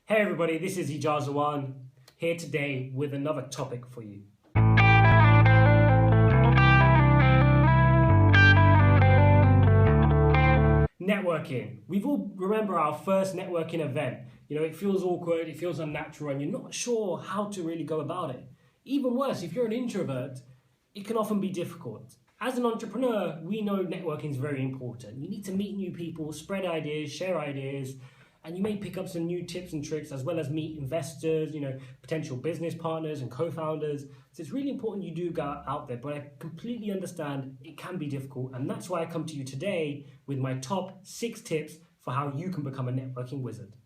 Hey everybody, this is Ijazawan here today with another topic for you. Networking. We've all remember our first networking event. It feels awkward, it feels unnatural, and you're not sure how to really go about it. Even worse, if you're an introvert, it can often be difficult. As an entrepreneur, we know networking is very important. You need to meet new people, spread ideas, share ideas, and you may pick up some new tips and tricks as well as meet investors, potential business partners and co-founders. So it's really important you do go out there, but I completely understand it can be difficult. And that's why I come to you today with my top 6 tips for how you can become a networking wizard.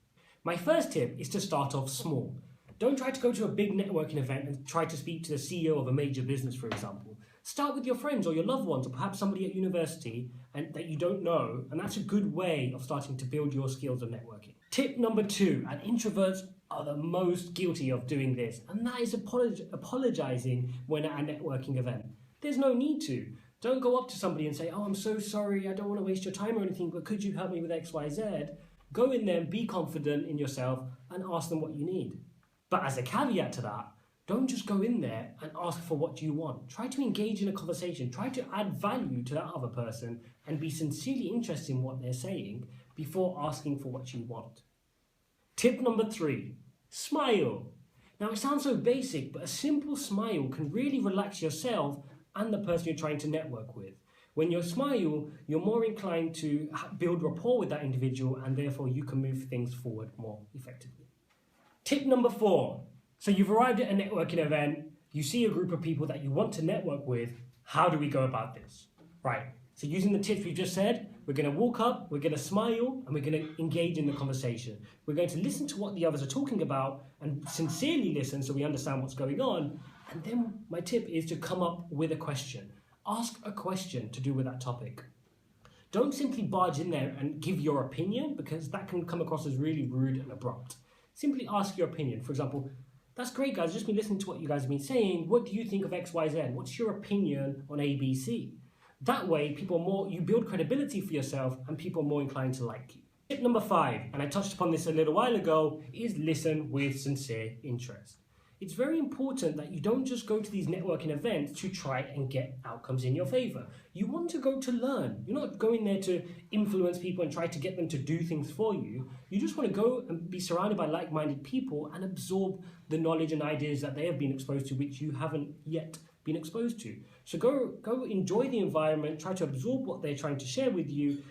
My first tip is to start off small. Don't try to go to a big networking event and try to speak to the CEO of a major business, for example. Start with your friends or your loved ones or perhaps somebody at university and that you don't know, and that's a good way of starting to build your skills of networking. Tip number 2, and introverts are the most guilty of doing this, and that is apologizing when at a networking event. There's no need to. Don't go up to somebody and say, "Oh, I'm so sorry, I don't want to waste your time or anything, but could you help me with X, Y, Z?" Go in there and be confident in yourself and ask them what you need. But as a caveat to that, don't just go in there and ask for what you want. Try to engage in a conversation. Try to add value to that other person and be sincerely interested in what they're saying before asking for what you want. Tip number 3, smile. Now it sounds so basic, but a simple smile can really relax yourself and the person you're trying to network with. When you smile, you're more inclined to build rapport with that individual and therefore you can move things forward more effectively. Tip number 4. So you've arrived at a networking event, you see a group of people that you want to network with. How do we go about this? Right, so using the tips we've just said, we're going to walk up, we're going to smile, and we're going to engage in the conversation. We're going to listen to what the others are talking about and sincerely listen so we understand what's going on. And then my tip is to come up with a question. Ask a question to do with that topic. Don't simply barge in there and give your opinion because that can come across as really rude and abrupt. Simply ask your opinion. For example, "That's great, guys. Just been listening to what you guys have been saying. What do you think of X, Y, Z? What's your opinion on A, B, C?" That way, you build credibility for yourself and people are more inclined to like you. Tip number 5, and I touched upon this a little while ago, is listen with sincere interest. It's very important that you don't just go to these networking events to try and get outcomes in your favor. You want to go to learn. You're not going there to influence people and try to get them to do things for you. You just want to go and be surrounded by like-minded people and absorb the knowledge and ideas that they have been exposed to, which you haven't yet been exposed to. So go enjoy the environment, try to absorb what they're trying to share with you,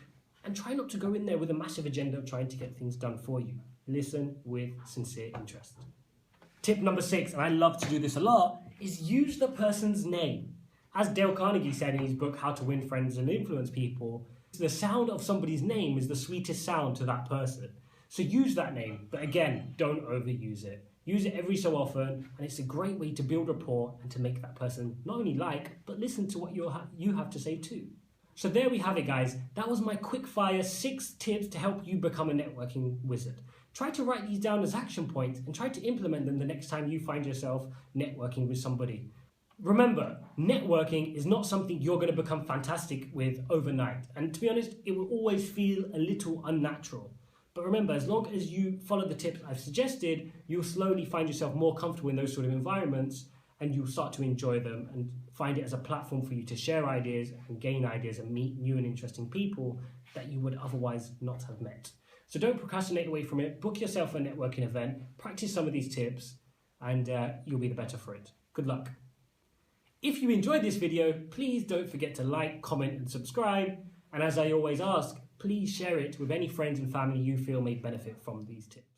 and try not to go in there with a massive agenda of trying to get things done for you. Listen with sincere interest. Tip number 6, and I love to do this a lot, is use the person's name. As Dale Carnegie said in his book, How to Win Friends and Influence People, the sound of somebody's name is the sweetest sound to that person. So use that name, but again, don't overuse it. Use it every so often, and it's a great way to build rapport and to make that person not only like, but listen to what you have to say too. So there we have it, guys. That was my quick fire 6 tips to help you become a networking wizard. Try to write these down as action points and try to implement them the next time you find yourself networking with somebody. Remember, networking is not something you're going to become fantastic with overnight. And to be honest, it will always feel a little unnatural. But remember, as long as you follow the tips I've suggested, you'll slowly find yourself more comfortable in those sort of environments and you'll start to enjoy them and find it as a platform for you to share ideas and gain ideas and meet new and interesting people that you would otherwise not have met. So don't procrastinate away from it. Book yourself a networking event, practice some of these tips, and you'll be the better for it. Good luck. If you enjoyed this video, please don't forget to like, comment, and subscribe. And as I always ask, please share it with any friends and family you feel may benefit from these tips.